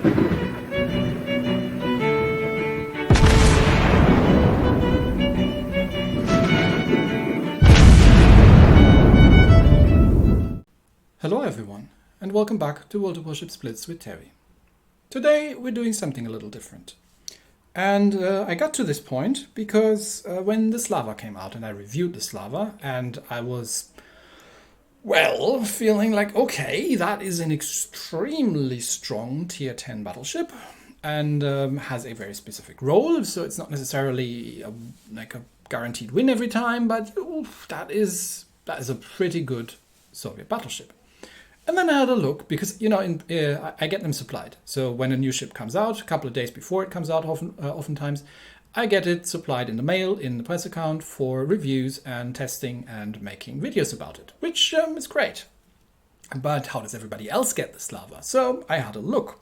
Hello everyone, and welcome back to World of Warships Blitz with Terry. Today we're doing something a little different. And I got to this point because when the Slava came out and I reviewed the Slava, and I was, well, feeling like, okay, that is an extremely strong tier 10 battleship and has a very specific role, so it's not necessarily like a guaranteed win every time, but oof, that is a pretty good Soviet battleship. And then I had a look because, you know, I get them supplied. So when a new ship comes out, a couple of days before it comes out, oftentimes, I get it supplied in the mail, in the press account for reviews and testing and making videos about it, which is great. But how does everybody else get the Slava? So I had a look.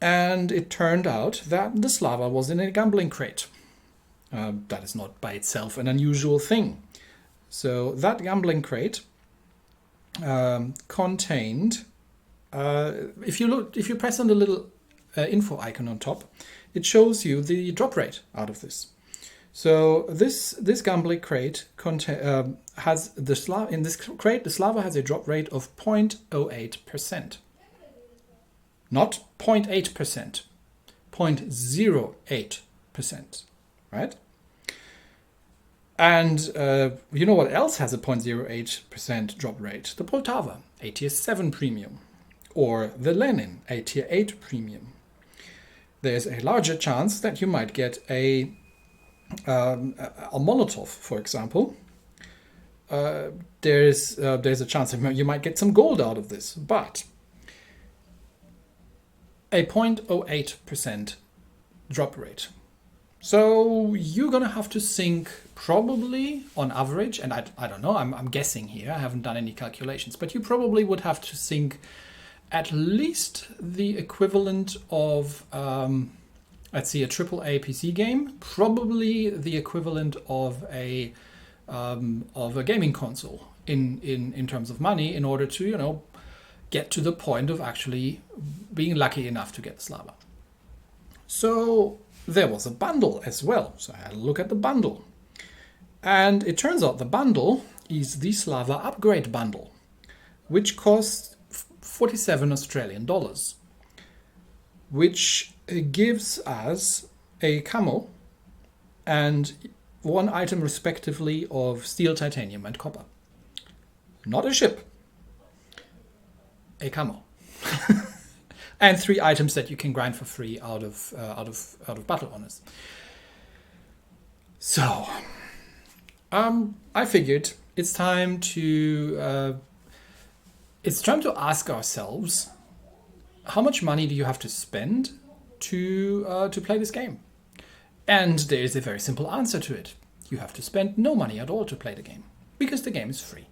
And it turned out that the Slava was in a gambling crate. That is not by itself an unusual thing. So that gambling crate contained, if you press on the little info icon on top, it shows you the drop rate out of this. So this gambling crate has the Slava in this crate. The Slava has a drop rate of 0.08%, not 0.8%, 0.08%, right? And you know what else has a 0.08% drop rate? The Poltava, a tier 7 premium, or the Lenin, a tier 8 premium. There's a larger chance that you might get a Molotov, for example. There's a chance that you might get some gold out of this, but a 0.08% drop rate. So you're going to have to sink probably on average, and I don't know, I'm guessing here, I haven't done any calculations, but you probably would have to sink at least the equivalent of, let's see, a AAA PC game, probably the equivalent of a gaming console in terms of money in order to, you know, get to the point of actually being lucky enough to get the Slava. So there was a bundle as well, so I had a look at the bundle. And it turns out the bundle is the Slava upgrade bundle, which costs 47 Australian dollars, which gives us a camo and one item respectively of steel, titanium and copper. Not a ship, a camo. And 3 items that you can grind for free out of battle honors. So, I figured it's time to ask ourselves, how much money do you have to spend to play this game? And there is a very simple answer to it. You have to spend no money at all to play the game, because the game is free.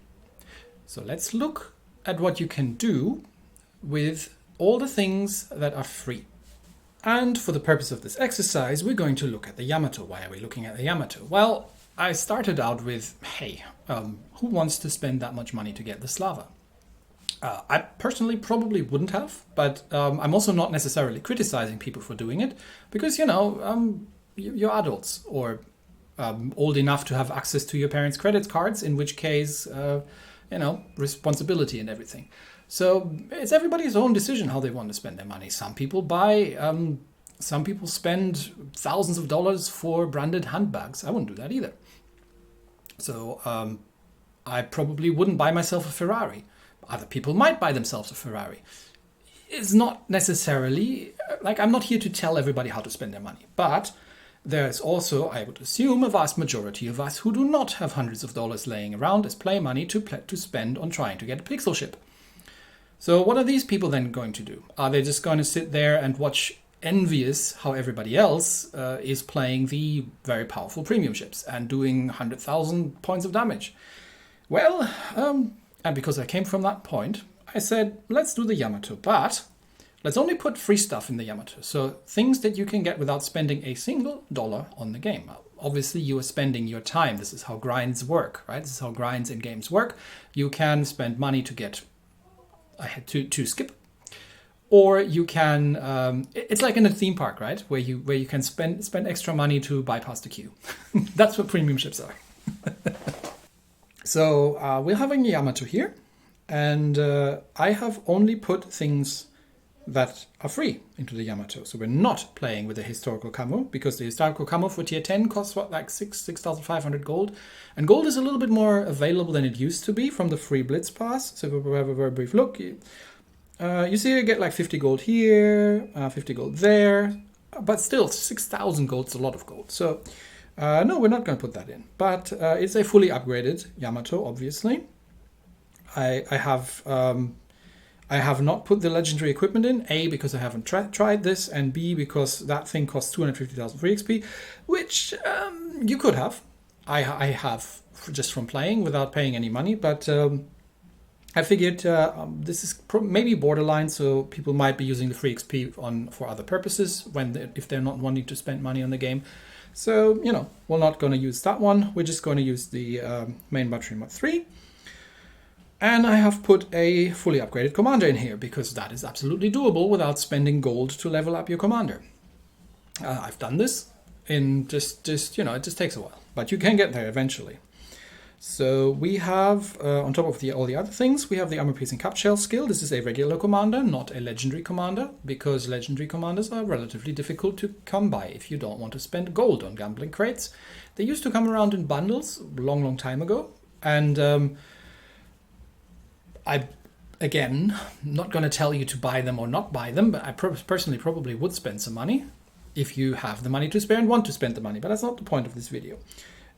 So let's look at what you can do with all the things that are free. And for the purpose of this exercise, we're going to look at the Yamato. Why are we looking at the Yamato? Well, I started out with, hey, who wants to spend that much money to get the Slava? I personally probably wouldn't have, but I'm also not necessarily criticizing people for doing it, because, you know, you're adults or old enough to have access to your parents' credit cards, in which case, you know, responsibility and everything. So it's everybody's own decision how they want to spend their money. Some people some people spend thousands of dollars for branded handbags. I wouldn't do that either. So I probably wouldn't buy myself a Ferrari. Other people might buy themselves a Ferrari. It's not necessarily, like, I'm not here to tell everybody how to spend their money. But there's also, I would assume, a vast majority of us who do not have hundreds of dollars laying around as play money to spend on trying to get a pixel ship. So what are these people then going to do? Are they just going to sit there and watch envious how everybody else is playing the very powerful premium ships and doing 100,000 points of damage? Well, and because I came from that point, I said, let's do the Yamato, but let's only put free stuff in the Yamato. So things that you can get without spending a single dollar on the game. Obviously, you are spending your time. This is how grinds work, right? This is how grinds in games work. You can spend money to get, I had to skip, or you can. It's like in a theme park, right? Where you can spend extra money to bypass the queue. That's what premium ships are. So we're having Yamato here, and I have only put things that are free into the Yamato. So we're not playing with the historical camo, because the historical camo for tier 10 costs what, like 6,500 gold. And gold is a little bit more available than it used to be from the free Blitz pass. So if we have a very brief look, you see you get like 50 gold here, 50 gold there, but still 6,000 gold is a lot of gold. So no, we're not going to put that in, but it's a fully upgraded Yamato, obviously. I have not put the legendary equipment in, A, because I haven't tried this, and B, because that thing costs 250,000 free XP, which you could have. I have just from playing without paying any money, but I figured this is maybe borderline, so people might be using the free XP for other purposes if they're not wanting to spend money on the game. So, you know, we're not going to use that one. We're just going to use the main battery mod 3. And I have put a fully upgraded commander in here, because that is absolutely doable without spending gold to level up your commander. I've done this in just you know, it just takes a while, but you can get there eventually. So we have, on top of all the other things, we have the armor-piercing cap shell skill. This is a regular commander, not a legendary commander, because legendary commanders are relatively difficult to come by if you don't want to spend gold on gambling crates. They used to come around in bundles a long time ago, and again, not going to tell you to buy them or not buy them, but I personally probably would spend some money if you have the money to spare and want to spend the money, but that's not the point of this video.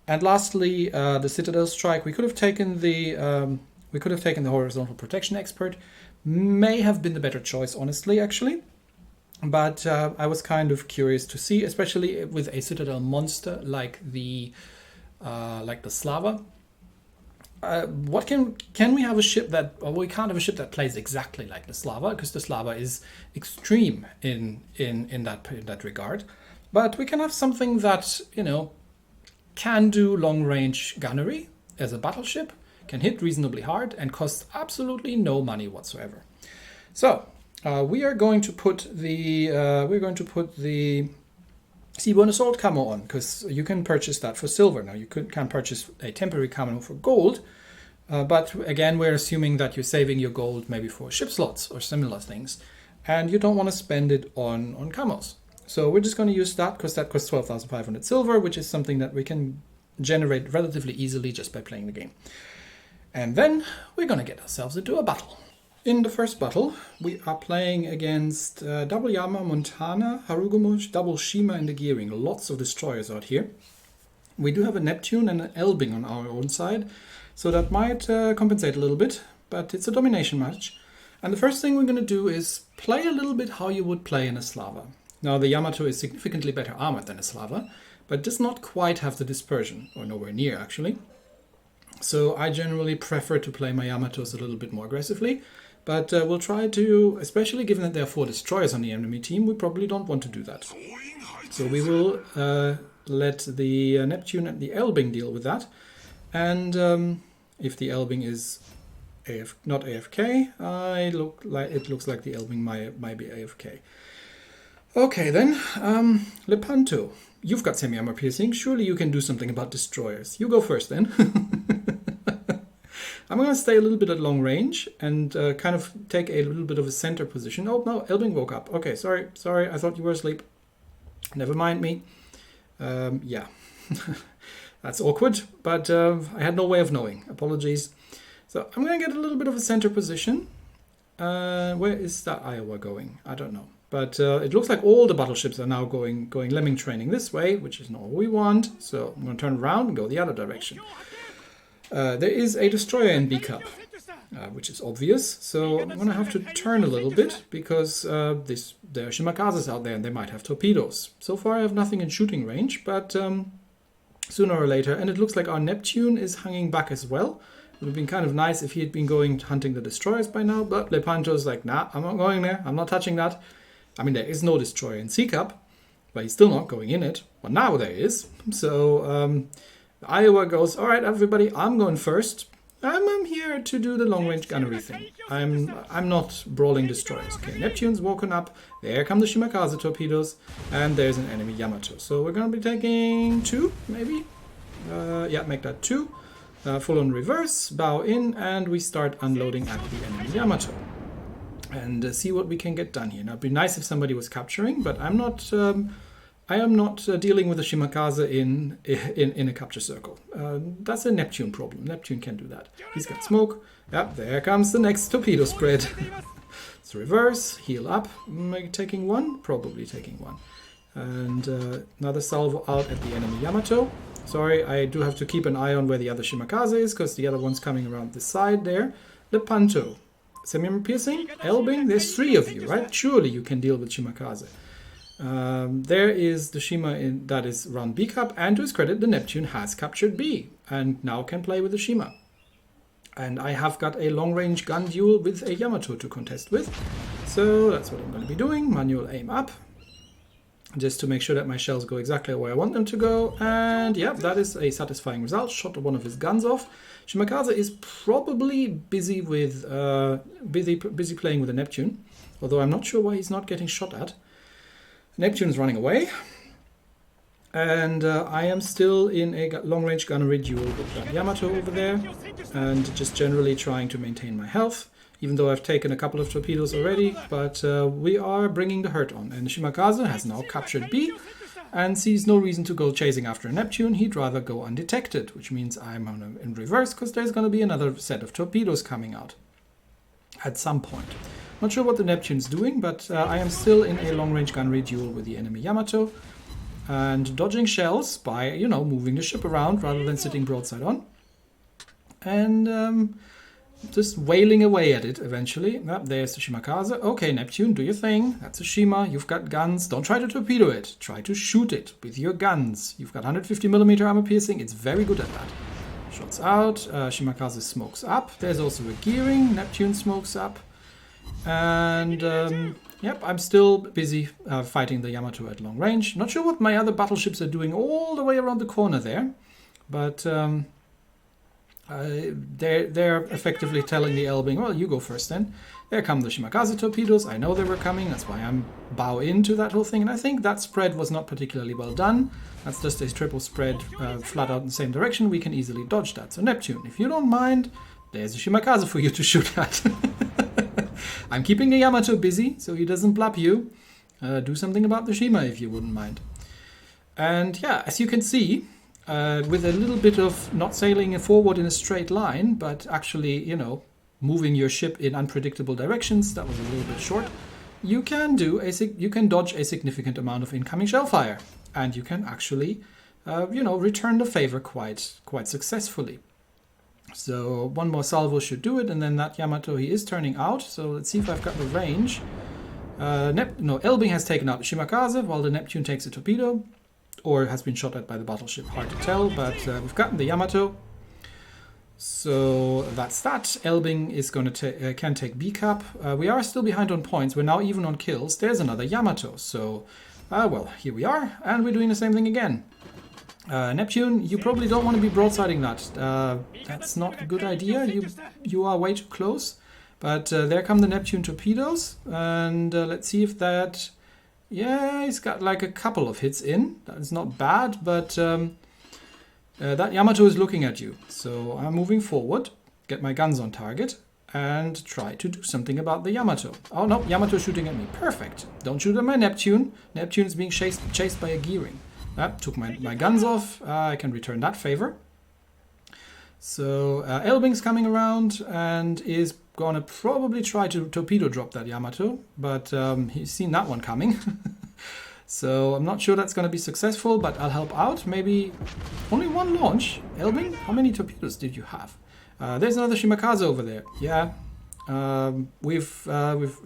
And lastly, the Citadel Strike. We could have taken the horizontal protection expert. May have been the better choice, honestly, actually. But I was kind of curious to see, especially with a Citadel monster like the Slava. What can we have a ship that, well, we can't have a ship that plays exactly like the Slava, because the Slava is extreme in that regard. But we can have something that, you know, can do long range gunnery as a battleship, can hit reasonably hard, and costs absolutely no money whatsoever. So we are going to put the Seaborne Assault camo on, because you can purchase that for silver. Now you can purchase a temporary camo for gold, but again, we're assuming that you're saving your gold maybe for ship slots or similar things, and you don't want to spend it on camos. So we're just going to use that, because that costs 12,500 silver, which is something that we can generate relatively easily just by playing the game. And then we're going to get ourselves into a battle. In the first battle, we are playing against double Yama, Montana, Harugumo, double Shima in the gearing. Lots of destroyers out here. We do have a Neptune and an Elbing on our own side, so that might compensate a little bit, but it's a domination match. And the first thing we're going to do is play a little bit how you would play in a Slava. Now the Yamato is significantly better armored than a Slava, but does not quite have the dispersion, or nowhere near actually. So I generally prefer to play my Yamatos a little bit more aggressively. But we'll try to, especially given that there are 4 destroyers on the enemy team, we probably don't want to do that. So we will let the Neptune and the Elbing deal with that. And if the Elbing is not AFK, it looks like the Elbing might be AFK. Okay then, Lepanto, you've got semi-armor piercing. Surely you can do something about destroyers. You go first then. I'm going to stay a little bit at long range and kind of take a little bit of a center position. Oh, no, Elbing woke up. Okay, sorry, I thought you were asleep. Never mind me. Yeah, that's awkward, but I had no way of knowing. Apologies. So I'm going to get a little bit of a center position. Where is that Iowa going? I don't know. But it looks like all the battleships are now going lemming training this way, which is not what we want. So I'm going to turn around and go the other direction. There is a destroyer in B Cup, which is obvious, so I'm going to have to turn a little bit, because there are Shimakazes out there and they might have torpedoes. So far I have nothing in shooting range, but sooner or later, and it looks like our Neptune is hanging back as well. It would have been kind of nice if he had been going hunting the destroyers by now, but Lepanto's like, nah, I'm not going there, I'm not touching that. I mean, there is no destroyer in C Cup, but he's still not going in it. Well, now there is, so... Iowa goes, all right, everybody, I'm going first. I'm here to do the long-range gunnery thing. I'm not brawling destroyers. Okay, Neptune's woken up. There come the Shimakaze torpedoes, and there's an enemy Yamato. So we're gonna be taking 2, maybe. Yeah, make that 2. Full on reverse, bow in, and we start unloading at the enemy Yamato. And see what we can get done here. Now, it'd be nice if somebody was capturing, but I'm not. I am not dealing with the Shimakaze in a capture circle. That's a Neptune problem. Neptune can do that. He's got smoke. Yep, there comes the next torpedo spread. Let's reverse, heal up. Taking 1? Probably taking 1. And another salvo out at the enemy Yamato. Sorry, I do have to keep an eye on where the other Shimakaze is, because the other one's coming around the side there. Lepanto. Semi-armor piercing? Elbing? There's 3 of you, right? Surely you can deal with Shimakaze. There is the Shima that is run B Cup, and to his credit, the Neptune has captured B and now can play with the Shima. And I have got a long-range gun duel with a Yamato to contest with. So that's what I'm going to be doing. Manual aim up, just to make sure that my shells go exactly where I want them to go. And yeah, that is a satisfying result. Shot one of his guns off. Shimakaze is probably busy with busy playing with the Neptune, although I'm not sure why he's not getting shot at. Neptune is running away, and I am still in a long-range gunnery duel with that Yamato over there, and just generally trying to maintain my health, even though I've taken a couple of torpedoes already, but we are bringing the hurt on. And Shimakaze has now captured B, and sees no reason to go chasing after a Neptune. He'd rather go undetected, which means I'm in reverse, because there's going to be another set of torpedoes coming out at some point. Not sure what the Neptune's doing, but I am still in a long-range gunnery duel with the enemy Yamato, and dodging shells by, you know, moving the ship around rather than sitting broadside on, and just wailing away at it eventually. There's the Shimakaze. Okay, Neptune, do your thing. That's a Shima. You've got guns. Don't try to torpedo it. Try to shoot it with your guns. You've got 150mm armor piercing. It's very good at that. Shots out. Shimakaze smokes up. There's also a gearing. Neptune smokes up. And yep, I'm still busy fighting the Yamato at long range. Not sure what my other battleships are doing all the way around the corner there, but they're effectively telling the Elbing, well, you go first then. There come the Shimakaze torpedoes. I know they were coming. That's why I'm bow into that whole thing. And I think that spread was not particularly well done. That's just a triple spread flat out in the same direction. We can easily dodge that. So Neptune, if you don't mind, there's a Shimakaze for you to shoot at. I'm keeping the Yamato busy so he doesn't blap you. Do something about the Shima if you wouldn't mind. And yeah, as you can see, with a little bit of not sailing forward in a straight line, but actually, you know, moving your ship in unpredictable directions, that was a little bit short, you can dodge a significant amount of incoming shell fire, and you can actually, you know, return the favor quite successfully. So one more salvo should do it, and then that Yamato, he is turning out. So let's see if I've got the range. Elbing has taken out the Shimakaze while the Neptune takes a torpedo, or has been shot at by the battleship. Hard to tell, but we've gotten the Yamato. So that's that. Elbing is going to can take B Cup. We are still behind on points. We're now even on kills. There's another Yamato. So, well, here we are, and we're doing the same thing again. Neptune, you probably don't want to be broadsiding that. That's not a good idea. You are way too close. But there come the Neptune torpedoes, and let's see if that... Yeah, he's got like a couple of hits in. That's not bad, but that Yamato is looking at you. So I'm moving forward, get my guns on target, and try to do something about the Yamato. Oh no, Yamato's shooting at me. Perfect. Don't shoot at my Neptune. Neptune is being chased by a gearing. Took my guns off. I can return that favor. So Elbing's coming around and is going to probably try to torpedo drop that Yamato, but he's seen that one coming. So I'm not sure that's going to be successful, but I'll help out. Maybe only one launch. Elbing, how many torpedoes did you have? There's another Shimakaze over there. Yeah, we've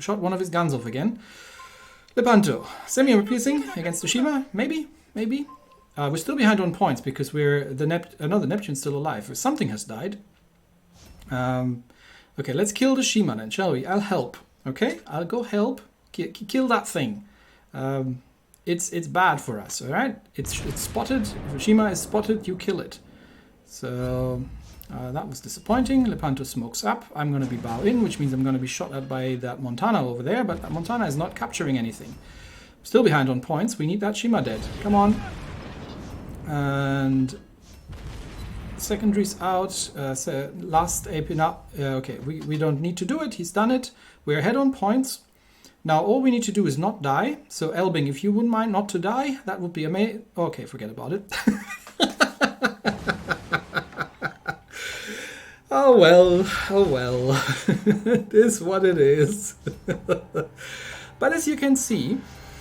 shot one of his guns off again. Lepanto, semi-armor piercing against the Shima, maybe. We're still behind on points because the Neptune's still alive. Something has died. Okay, let's kill the Shima then, shall we? I'll help. Okay, I'll go help. Kill that thing. It's bad for us. All right, it's spotted. If a Shima is spotted, you kill it. So That was disappointing. Lepanto smokes up. I'm going to be bow in, which means I'm going to be shot at by that Montana over there, but that Montana is not capturing anything. Still behind on points. We need that Shima dead. Come on. And secondaries out. So last AP now. Okay, we don't need to do it. He's done it. We're ahead on points. Now all we need to do is not die. So Elbing, if you wouldn't mind not to die, that would be amazing. Okay, forget about it. Oh well, oh well. It is what it is. But as you can see,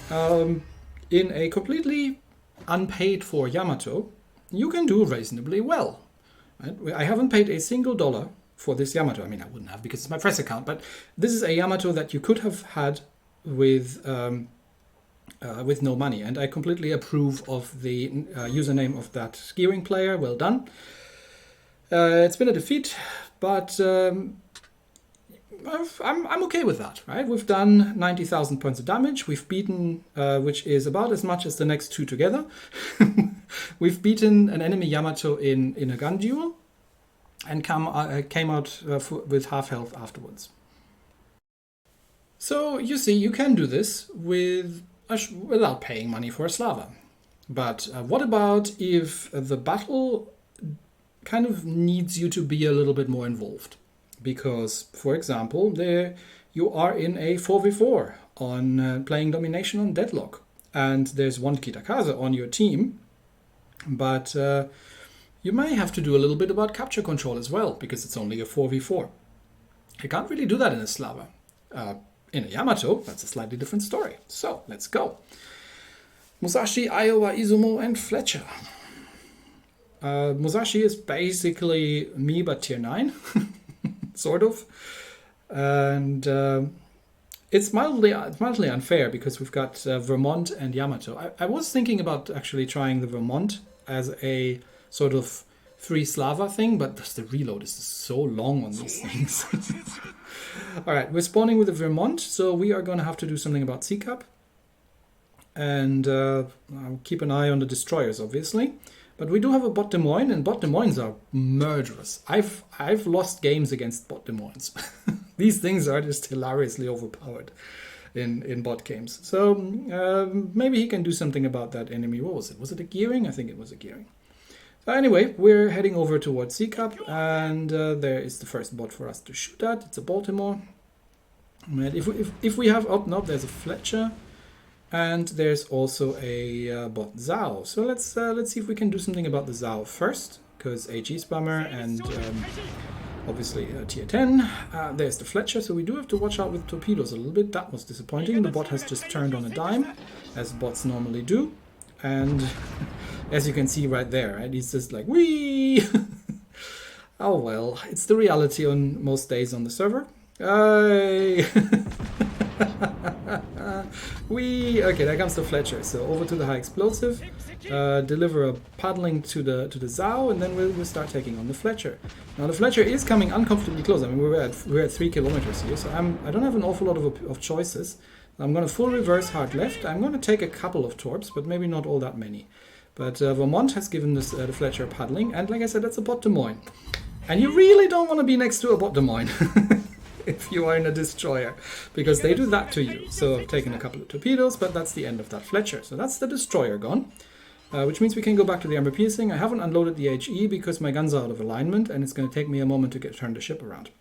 in a completely unpaid for Yamato, you can do reasonably well. Right? I haven't paid a single dollar for this Yamato. I mean, I wouldn't have because it's my press account, but this is a Yamato that you could have had with no money, and I completely approve of the username of that skiing player. Well done. It's been a defeat, but I'm okay with that, right? We've done 90,000 points of damage. We've beaten, which is about as much as the next two together. We've beaten an enemy Yamato in a gun duel, and came out with half health afterwards. So you see, you can do this without paying money for a Slava. But what about if the battle kind of needs you to be a little bit more involved? Because, for example, there you are in a 4v4 on playing domination on deadlock, and there's one Kitakaze on your team, but you may have to do a little bit about capture control as well, because it's only a 4v4. You can't really do that in a Slava. In a Yamato, that's a slightly different story. So, let's go. Musashi, Iowa, Izumo, and Fletcher. Musashi is basically me, but tier 9, sort of. And it's mildly unfair because we've got Vermont and Yamato. I was thinking about actually trying the Vermont as a sort of 3 Slava thing, but the reload is so long on these things. All right, we're spawning with the Vermont, so we are going to have to do something about C-Cup. And I'll keep an eye on the destroyers, obviously. But we do have a bot Des Moines, and bot Des Moines are murderous. I've lost games against bot Des Moines. These things are just hilariously overpowered in bot games. So maybe he can do something about that enemy. What was it? Was it a gearing? I think it was a gearing. So anyway, we're heading over towards C-Cup, and there is the first bot for us to shoot at. It's a Baltimore. And if we have... Oh, no, there's a Fletcher. And there's also a bot Zhao. So let's see if we can do something about the Zhao first, because AG spammer and obviously tier 10. There's the Fletcher, so we do have to watch out with torpedoes a little bit. That was disappointing. The bot has just turned on a dime, as bots normally do. And as you can see right there, right, he's just like, whee! Oh well, it's the reality on most days on the server. Okay, there comes the Fletcher. So over to the high explosive, deliver a paddling to the Zhao, and then we'll start taking on the Fletcher. Now the Fletcher is coming uncomfortably close. I mean, we're at 3 kilometers here, so I don't have an awful lot of choices. I'm going to full reverse hard left. I'm going to take a couple of torps, but maybe not all that many. But Vermont has given this the Fletcher paddling, and like I said, that's a bot Des Moines. And you really don't want to be next to a bot Des Moines. If you are in a destroyer, because they do that to you. So I've taken a couple of torpedoes, but that's the end of that Fletcher. So that's the destroyer gone, which means we can go back to the armor piercing. I haven't unloaded the HE because my guns are out of alignment, and it's going to take me a moment to turn the ship around.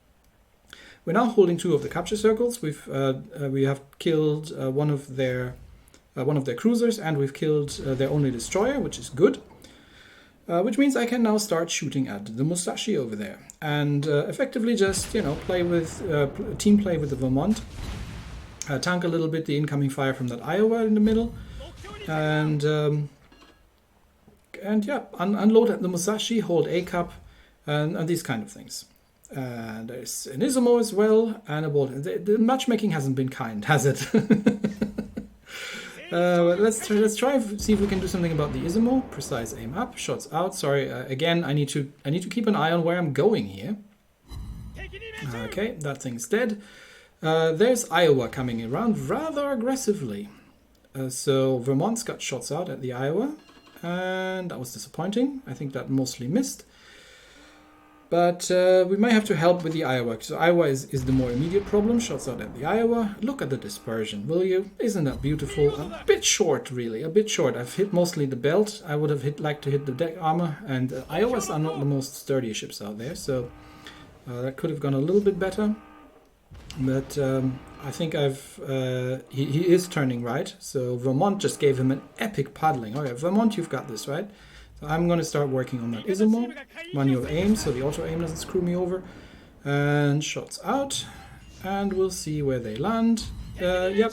We're now holding 2 of the capture circles. We have killed one of their cruisers, and we've killed their only destroyer, which is good. Which means I can now start shooting at the Musashi over there, and effectively just play with team play with the Vermont, tank a little bit the incoming fire from that Iowa in the middle, and yeah, unload at the Musashi, hold A cup, and these kind of things. And there's an Izumo as well, and a bolt. The matchmaking hasn't been kind, has it? Let's try see if we can do something about the Izumo. Precise aim up, shots out. Sorry, again, I need to keep an eye on where I'm going here. Okay, that thing's dead. There's Iowa coming around rather aggressively. So Vermont's got shots out at the Iowa, and that was disappointing. I think that mostly missed. But we may have to help with the Iowa. So Iowa is the more immediate problem. Shots out at the Iowa. Look at the dispersion, will you? Isn't that beautiful? A bit short, really. A bit short. I've hit mostly the belt. I would have liked to hit the deck armor. And Iowas are not the most sturdy ships out there. So that could have gone a little bit better. But I think he is turning right. So Vermont just gave him an epic paddling. Oh yeah, Vermont, you've got this, right? So I'm going to start working on that Izumo. Manual aim, so the auto aim doesn't screw me over. And shots out. And we'll see where they land. Yep.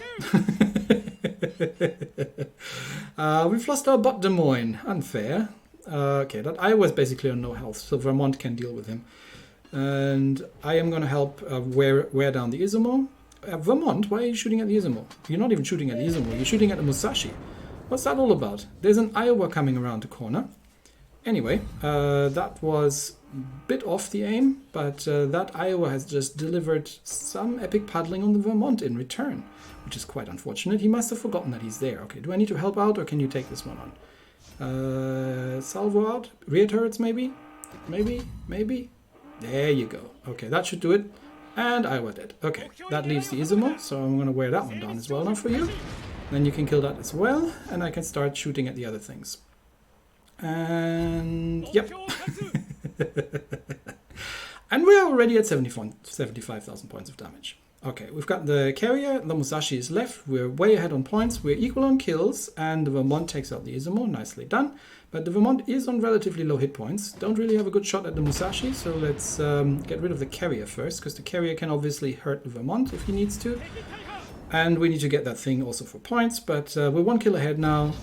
We've lost our bot Des Moines. Unfair. Okay, that Iowa's basically on no health, so Vermont can deal with him. And I am going to help wear down the Izumo. Vermont, why are you shooting at the Izumo? You're not even shooting at the Izumo, you're shooting at the Musashi. What's that all about? There's an Iowa coming around the corner. Anyway, that was a bit off the aim, but that Iowa has just delivered some epic paddling on the Vermont in return, which is quite unfortunate. He must have forgotten that he's there. Okay, do I need to help out, or can you take this one on? Salvo out? Rear turrets, maybe? Maybe? There you go. Okay, that should do it. And Iowa dead. Okay, that leaves the Izumo, so I'm going to wear that one down as well now for you. Then you can kill that as well, and I can start shooting at the other things. And yep. And we're already at 75,000 points of damage. Okay, we've got the carrier, the Musashi is left, we're way ahead on points, we're equal on kills, and the Vermont takes out the Izumo, nicely done. But the Vermont is on relatively low hit points, don't really have a good shot at the Musashi, so let's get rid of the carrier first, because the carrier can obviously hurt the Vermont if he needs to. And we need to get that thing also for points, but we're one kill ahead now.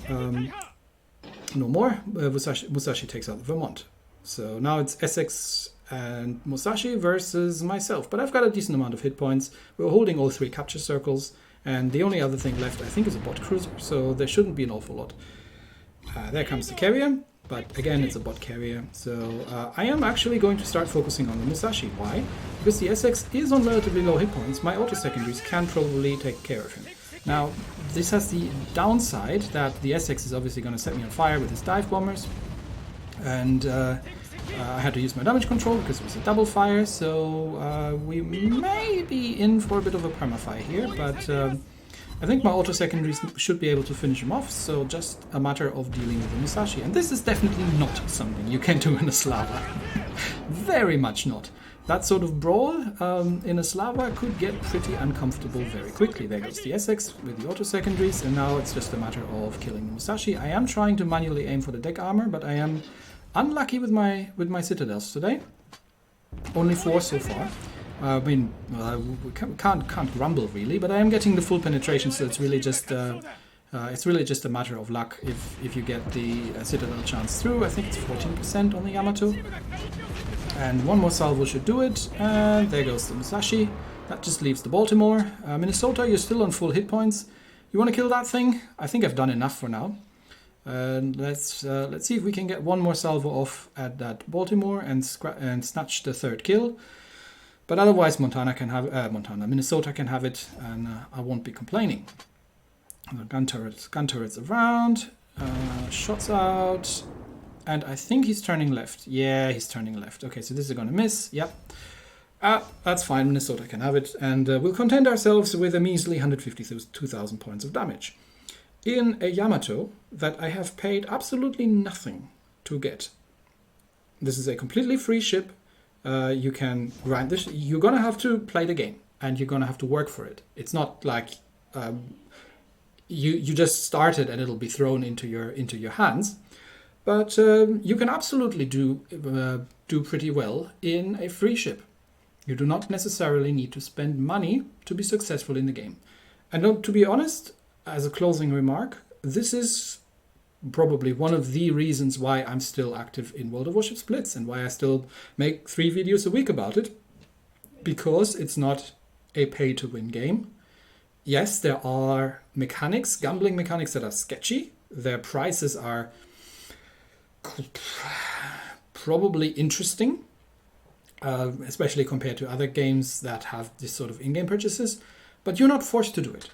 No more. Musashi takes out the Vermont. So now it's Essex and Musashi versus myself. But I've got a decent amount of hit points. We're holding all three capture circles. And the only other thing left, I think, is a bot cruiser. So there shouldn't be an awful lot. There comes the carrier. But again, it's a bot carrier. So I am actually going to start focusing on the Musashi. Why? Because the Essex is on relatively low hit points. My auto secondaries can probably take care of him. Now, this has the downside that the Essex is obviously going to set me on fire with his dive bombers. And I had to use my damage control because it was a double fire. So we may be in for a bit of a perma-fire here. But I think my auto secondaries should be able to finish him off. So just a matter of dealing with the Musashi. And this is definitely not something you can do in a Slava. Very much not. That sort of brawl in a Slava could get pretty uncomfortable very quickly. There goes the Essex with the auto secondaries, and now it's just a matter of killing the Musashi. I am trying to manually aim for the deck armor, but I am unlucky with my citadels today. Only 4 so far. I mean, we can't grumble really, but I am getting the full penetration, so it's really just a matter of luck if you get the citadel chance through. I think it's 14% on the Yamato. And one more salvo should do it, and there goes the Musashi. That just leaves the Baltimore. Minnesota, you're still on full hit points. You want to kill that thing? I think I've done enough for now. Let's see if we can get one more salvo off at that Baltimore and snatch the 3rd kill. But otherwise, Minnesota can have it, and I won't be complaining. Gun turrets around, shots out. And I think he's turning left. Yeah, he's turning left. Okay, so this is going to miss. Yep. That's fine. Minnesota can have it. And we'll content ourselves with a measly 152,000 points of damage. In a Yamato that I have paid absolutely nothing to get. This is a completely free ship. You can grind this. You're going to have to play the game. And you're going to have to work for it. It's not like you just start it and it'll be thrown into your hands. But you can absolutely do pretty well in a free ship. You do not necessarily need to spend money to be successful in the game. And to be honest, as a closing remark, this is probably one of the reasons why I'm still active in World of Warships Blitz and why I still make 3 videos a week about it. Because it's not a pay-to-win game. Yes, there are gambling mechanics that are sketchy. Their prices are probably interesting, especially compared to other games that have this sort of in-game purchases, but you're not forced to do it,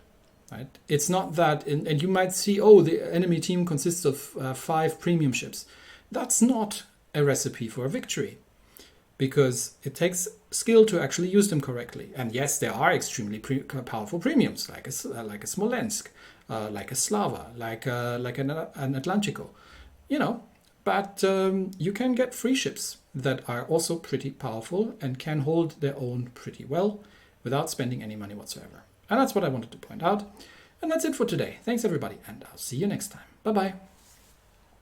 right? It's not that, and you might see, oh, the enemy team consists of 5 premium ships. That's not a recipe for a victory, because it takes skill to actually use them correctly. And yes, there are extremely powerful premiums, like a Smolensk, like a Slava, like an Atlantico, you know. But you can get free ships that are also pretty powerful and can hold their own pretty well without spending any money whatsoever. And that's what I wanted to point out. And that's it for today. Thanks everybody, and I'll see you next time. Bye bye.